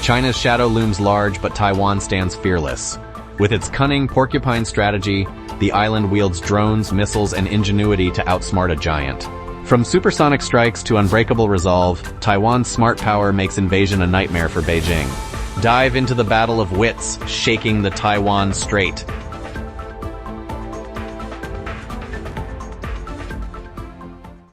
China's shadow looms large, but Taiwan stands fearless. With its cunning Porcupine Strategy, the island wields drones, missiles, and ingenuity to outsmart a giant. From supersonic strikes to unbreakable resolve, Taiwan's smart power makes invasion a nightmare for Beijing. Dive into the battle of wits, shaking the Taiwan Strait.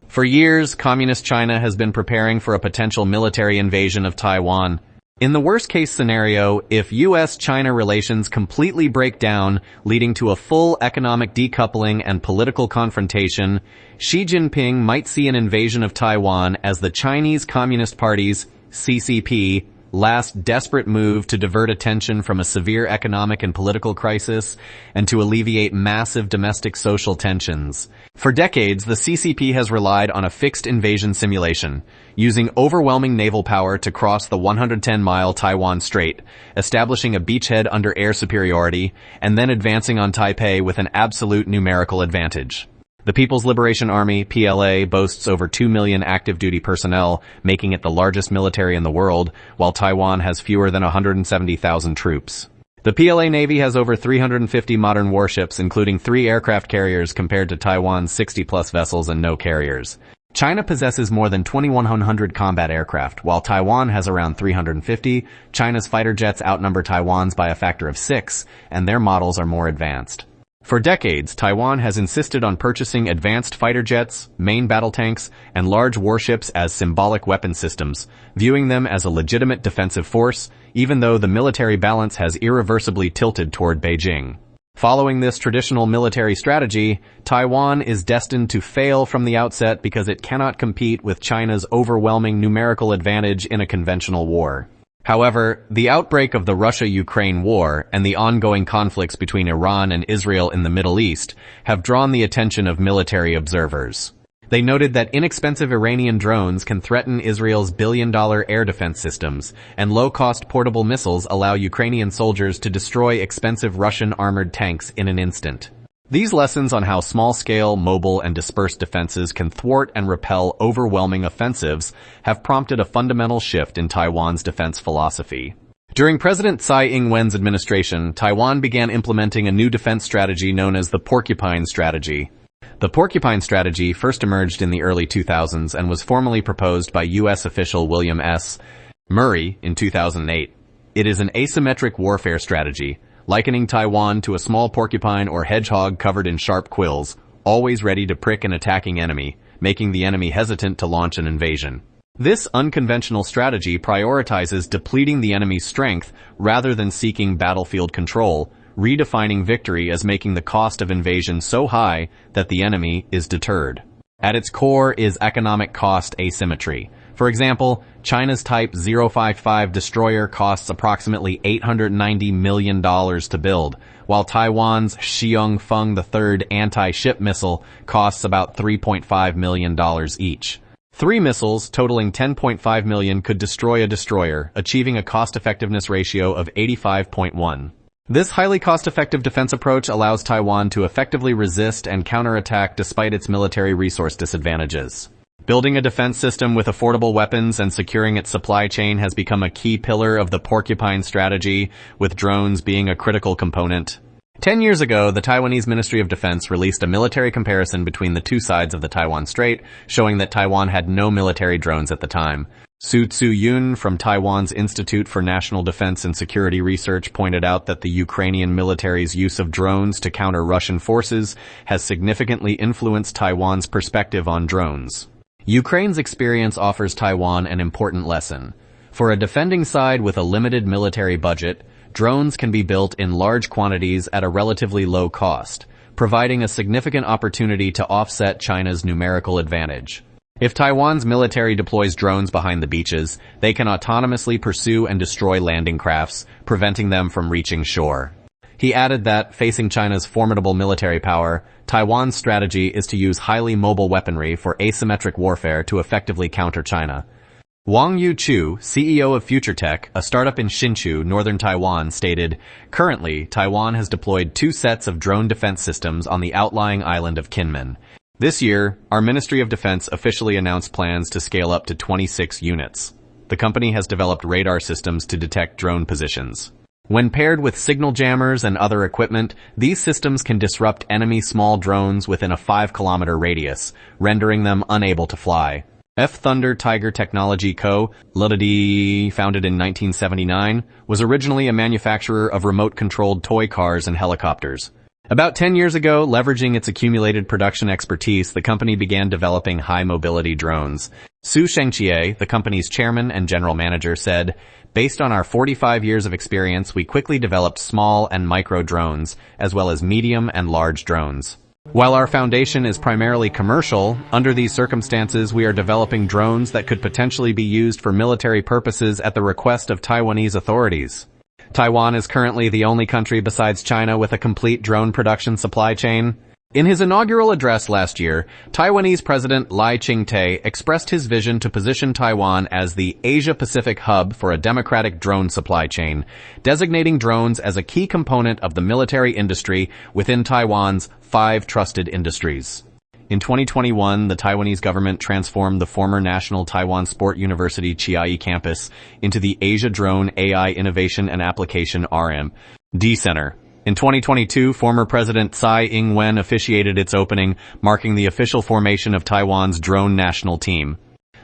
For years, Communist China has been preparing for a potential military invasion of Taiwan. In the worst-case scenario, if U.S.-China relations completely break down, leading to a full economic decoupling and political confrontation, Xi Jinping might see an invasion of Taiwan as the Chinese Communist Party's CCP last desperate move to divert attention from a severe economic and political crisis and to alleviate massive domestic social tensions. For decades, the CCP has relied on a fixed invasion simulation, using overwhelming naval power to cross the 110-mile Taiwan Strait, establishing a beachhead under air superiority, and then advancing on Taipei with an absolute numerical advantage. The People's Liberation Army, PLA, boasts over 2 million active-duty personnel, making it the largest military in the world, while Taiwan has fewer than 170,000 troops. The PLA Navy has over 350 modern warships, including 3 aircraft carriers compared to Taiwan's 60-plus vessels and no carriers. China possesses more than 2,100 combat aircraft, while Taiwan has around 350. China's fighter jets outnumber Taiwan's by a factor of 6, and their models are more advanced. For decades, Taiwan has insisted on purchasing advanced fighter jets, main battle tanks, and large warships as symbolic weapon systems, viewing them as a legitimate defensive force, even though the military balance has irreversibly tilted toward Beijing. Following this traditional military strategy, Taiwan is destined to fail from the outset because it cannot compete with China's overwhelming numerical advantage in a conventional war. However, the outbreak of the Russia-Ukraine war and the ongoing conflicts between Iran and Israel in the Middle East have drawn the attention of military observers. They noted that inexpensive Iranian drones can threaten Israel's billion-dollar air defense systems, and low-cost portable missiles allow Ukrainian soldiers to destroy expensive Russian armored tanks in an instant. These lessons on how small-scale, mobile, and dispersed defenses can thwart and repel overwhelming offensives have prompted a fundamental shift in Taiwan's defense philosophy. During President Tsai Ing-wen's administration, Taiwan began implementing a new defense strategy known as the Porcupine Strategy. The Porcupine Strategy first emerged in the early 2000s and was formally proposed by U.S. official William S. Murray in 2008. It is an asymmetric warfare strategy, likening Taiwan to a small porcupine or hedgehog covered in sharp quills, always ready to prick an attacking enemy, making the enemy hesitant to launch an invasion. This unconventional strategy prioritizes depleting the enemy's strength rather than seeking battlefield control, redefining victory as making the cost of invasion so high that the enemy is deterred. At its core is economic cost asymmetry. For example, China's Type 055 destroyer costs approximately $890 million to build, while Taiwan's Xiong-Feng III anti-ship missile costs about $3.5 million each. 3 missiles, totaling $10.5 million, could destroy a destroyer, achieving a cost-effectiveness ratio of 85.1. This highly cost-effective defense approach allows Taiwan to effectively resist and counterattack despite its military resource disadvantages. Building a defense system with affordable weapons and securing its supply chain has become a key pillar of the Porcupine Strategy, with drones being a critical component. 10 years ago, the Taiwanese Ministry of Defense released a military comparison between the two sides of the Taiwan Strait, showing that Taiwan had no military drones at the time. Su Tzu-Yun from Taiwan's Institute for National Defense and Security Research pointed out that the Ukrainian military's use of drones to counter Russian forces has significantly influenced Taiwan's perspective on drones. Ukraine's experience offers Taiwan an important lesson. For a defending side with a limited military budget, drones can be built in large quantities at a relatively low cost, providing a significant opportunity to offset China's numerical advantage. If Taiwan's military deploys drones behind the beaches, they can autonomously pursue and destroy landing crafts, preventing them from reaching shore. He added that, facing China's formidable military power, Taiwan's strategy is to use highly mobile weaponry for asymmetric warfare to effectively counter China. Wang Yu-Chu, CEO of FutureTech, a startup in Hsinchu, northern Taiwan, stated, "Currently, Taiwan has deployed 2 sets of drone defense systems on the outlying island of Kinmen. This year, our Ministry of Defense officially announced plans to scale up to 26 units. the company has developed radar systems to detect drone positions. When paired with signal jammers and other equipment, these systems can disrupt enemy small drones within a 5-kilometer radius, rendering them unable to fly. Thunder Tiger Technology Co., Ltd., founded in 1979, was originally a manufacturer of remote-controlled toy cars and helicopters. About 10 years ago, leveraging its accumulated production expertise, the company began developing high-mobility drones. Su Shengqie, the company's chairman and general manager, said, "Based on our 45 years of experience, we quickly developed small and micro drones, as well as medium and large drones. While our foundation is primarily commercial, under these circumstances we are developing drones that could potentially be used for military purposes at the request of Taiwanese authorities." Taiwan is currently the only country besides China with a complete drone production supply chain. In his inaugural address last year, Taiwanese President Lai Ching-te expressed his vision to position Taiwan as the Asia-Pacific hub for a democratic drone supply chain, designating drones as a key component of the military industry within Taiwan's 5 trusted industries. In 2021, the Taiwanese government transformed the former National Taiwan Sport University Chiayi campus into the Asia Drone AI Innovation and Application R&D Center. In 2022, former President Tsai Ing-wen officiated its opening, marking the official formation of Taiwan's drone national team.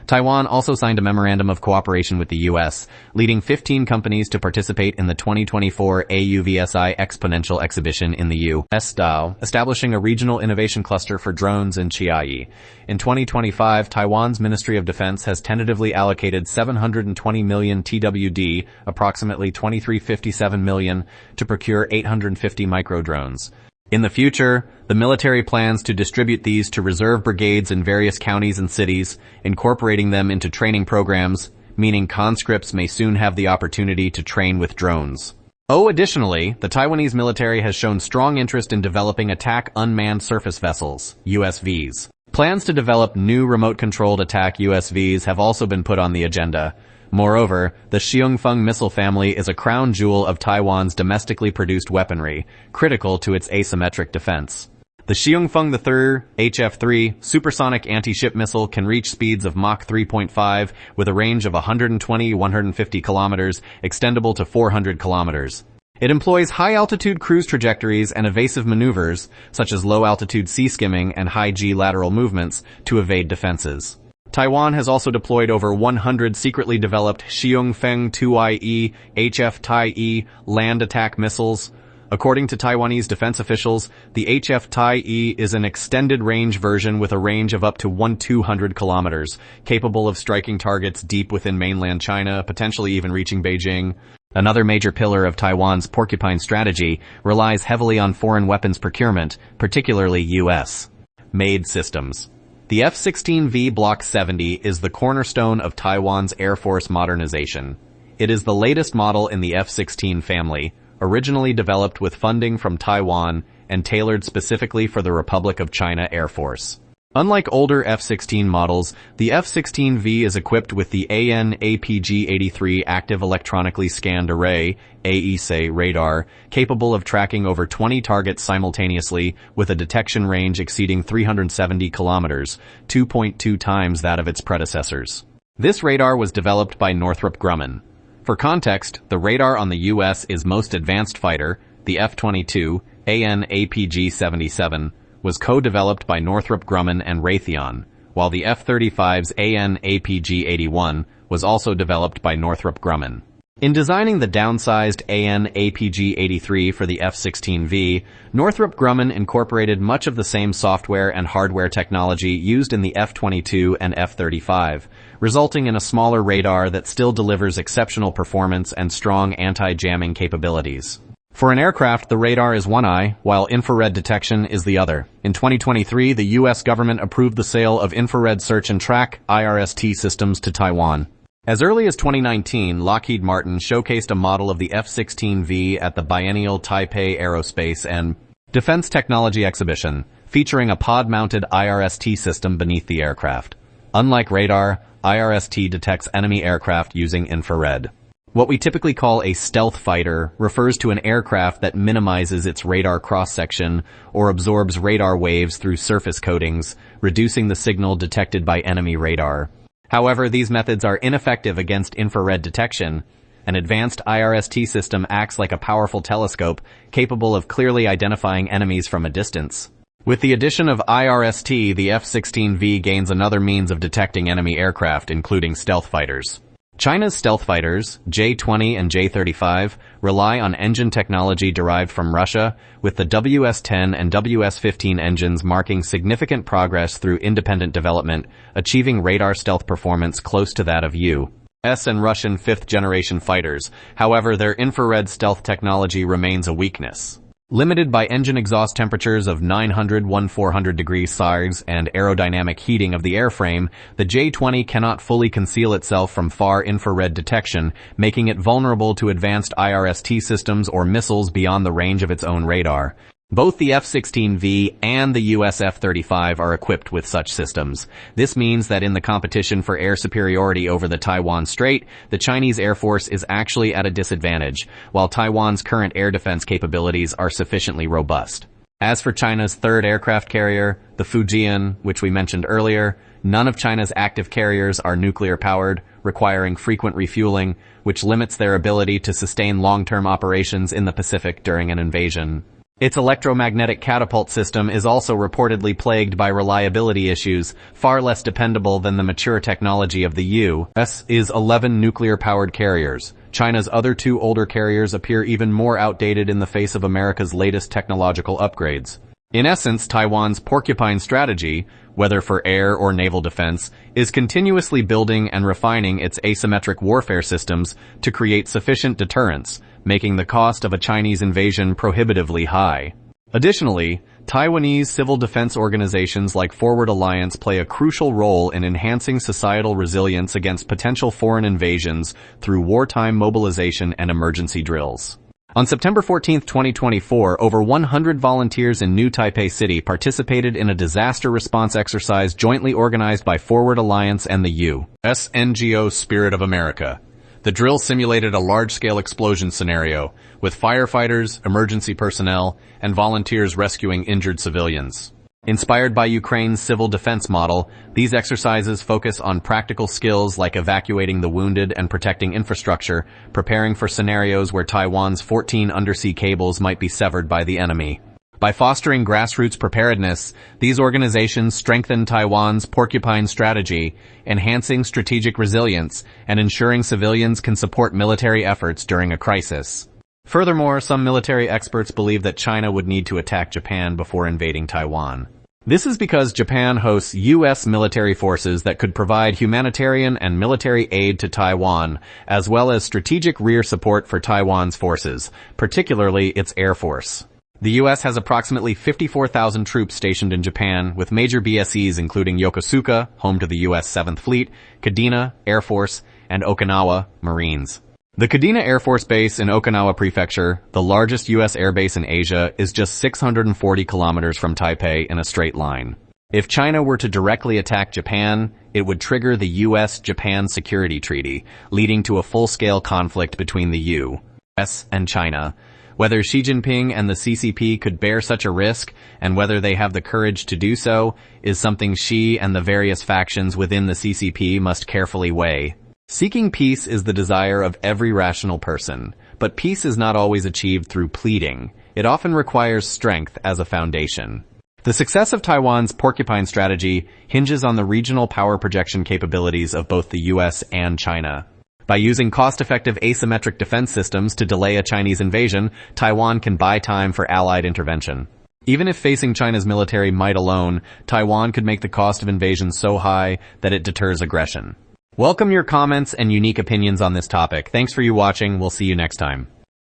Taiwan also signed a memorandum of cooperation with the U.S., leading 15 companies to participate in the 2024 AUVSI Exponential Exhibition in the U.S. style, establishing a regional innovation cluster for drones in Chiayi. In 2025, Taiwan's Ministry of Defense has tentatively allocated 720 million TWD, approximately 2357 million, to procure 850 micro-drones. In the future, the military plans to distribute these to reserve brigades in various counties and cities, incorporating them into training programs, meaning conscripts may soon have the opportunity to train with drones. Additionally, the Taiwanese military has shown strong interest in developing attack unmanned surface vessels, USVs. Plans to develop new remote-controlled attack USVs have also been put on the agenda. Moreover, the Xiongfeng missile family is a crown jewel of Taiwan's domestically produced weaponry, critical to its asymmetric defense. The Xiongfeng III HF-3 supersonic anti-ship missile can reach speeds of Mach 3.5 with a range of 120-150 kilometers, extendable to 400 kilometers. It employs high-altitude cruise trajectories and evasive maneuvers, such as low-altitude sea skimming and high-G lateral movements, to evade defenses. Taiwan has also deployed over 100 secretly developed Xiongfeng 2IE HF-Tai-E land attack missiles. According to Taiwanese defense officials, the HF-Tai-E is an extended-range version with a range of up to 200 kilometers, capable of striking targets deep within mainland China, potentially even reaching Beijing. Another major pillar of Taiwan's Porcupine Strategy relies heavily on foreign weapons procurement, particularly U.S.-made systems. The F-16V Block 70 is the cornerstone of Taiwan's Air Force modernization. It is the latest model in the F-16 family, originally developed with funding from Taiwan and tailored specifically for the Republic of China Air Force. Unlike older F-16 models, the F-16V is equipped with the AN/APG-83 Active Electronically Scanned Array (AESA) radar, capable of tracking over 20 targets simultaneously with a detection range exceeding 370 kilometers, 2.2 times that of its predecessors. This radar was developed by Northrop Grumman. For context, the radar on the U.S.'s most advanced fighter, the F-22 AN/APG-77, was co-developed by Northrop Grumman and Raytheon, while the F-35's AN/APG-81 was also developed by Northrop Grumman. In designing the downsized AN/APG-83 for the F-16V, Northrop Grumman incorporated much of the same software and hardware technology used in the F-22 and F-35, resulting in a smaller radar that still delivers exceptional performance and strong anti-jamming capabilities. For an aircraft, the radar is one eye, while infrared detection is the other. In 2023, the U.S. government approved the sale of infrared search and track (IRST) systems to Taiwan. As early as 2019, Lockheed Martin showcased a model of the F-16V at the biennial Taipei Aerospace and Defense Technology Exhibition, featuring a pod-mounted IRST system beneath the aircraft. Unlike radar, IRST detects enemy aircraft using infrared. What we typically call a stealth fighter refers to an aircraft that minimizes its radar cross-section or absorbs radar waves through surface coatings, reducing the signal detected by enemy radar. However, these methods are ineffective against infrared detection. An advanced IRST system acts like a powerful telescope, capable of clearly identifying enemies from a distance. With the addition of IRST, the F-16V gains another means of detecting enemy aircraft, including stealth fighters. China's stealth fighters, J-20 and J-35, rely on engine technology derived from Russia, with the WS-10 and WS-15 engines marking significant progress through independent development, achieving radar stealth performance close to that of U.S. and Russian fifth-generation fighters. However, their infrared stealth technology remains a weakness. Limited by engine exhaust temperatures of 900–1400 degrees Celsius and aerodynamic heating of the airframe, the J-20 cannot fully conceal itself from far infrared detection, making it vulnerable to advanced IRST systems or missiles beyond the range of its own radar. Both the F-16V and the US F-35 are equipped with such systems. This means that in the competition for air superiority over the Taiwan Strait, the Chinese Air Force is actually at a disadvantage, while Taiwan's current air defense capabilities are sufficiently robust. As for China's third aircraft carrier, the Fujian, which we mentioned earlier, none of China's active carriers are nuclear-powered, requiring frequent refueling, which limits their ability to sustain long-term operations in the Pacific during an invasion. Its electromagnetic catapult system is also reportedly plagued by reliability issues, far less dependable than the mature technology of the U.S.'s 11 nuclear-powered carriers. China's other two older carriers appear even more outdated in the face of America's latest technological upgrades. In essence, Taiwan's Porcupine Strategy, whether for air or naval defense, is continuously building and refining its asymmetric warfare systems to create sufficient deterrence, making the cost of a Chinese invasion prohibitively high. Additionally, Taiwanese civil defense organizations like Forward Alliance play a crucial role in enhancing societal resilience against potential foreign invasions through wartime mobilization and emergency drills. On September 14, 2024, over 100 volunteers in New Taipei City participated in a disaster response exercise jointly organized by Forward Alliance and the U.S. NGO Spirit of America. The drill simulated a large-scale explosion scenario, with firefighters, emergency personnel, and volunteers rescuing injured civilians. Inspired by Ukraine's civil defense model, these exercises focus on practical skills like evacuating the wounded and protecting infrastructure, preparing for scenarios where Taiwan's 14 undersea cables might be severed by the enemy. By fostering grassroots preparedness, these organizations strengthen Taiwan's Porcupine Strategy, enhancing strategic resilience and ensuring civilians can support military efforts during a crisis. Furthermore, some military experts believe that China would need to attack Japan before invading Taiwan. This is because Japan hosts U.S. military forces that could provide humanitarian and military aid to Taiwan, as well as strategic rear support for Taiwan's forces, particularly its Air Force. The U.S. has approximately 54,000 troops stationed in Japan, with major BSEs including Yokosuka, home to the U.S. 7th Fleet, Kadena, Air Force, and Okinawa, Marines. The Kadena Air Force Base in Okinawa Prefecture, the largest U.S. air base in Asia, is just 640 kilometers from Taipei in a straight line. If China were to directly attack Japan, it would trigger the U.S.-Japan Security Treaty, leading to a full-scale conflict between the U.S. and China. Whether Xi Jinping and the CCP could bear such a risk, and whether they have the courage to do so, is something Xi and the various factions within the CCP must carefully weigh. Seeking peace is the desire of every rational person, but peace is not always achieved through pleading. It often requires strength as a foundation. The success of Taiwan's Porcupine Strategy hinges on the regional power projection capabilities of both the U.S. and China. By using cost-effective asymmetric defense systems to delay a Chinese invasion, Taiwan can buy time for Allied intervention. Even if facing China's military might alone, Taiwan could make the cost of invasion so high that it deters aggression. Welcome your comments and unique opinions on this topic. Thanks for you watching. We'll see you next time.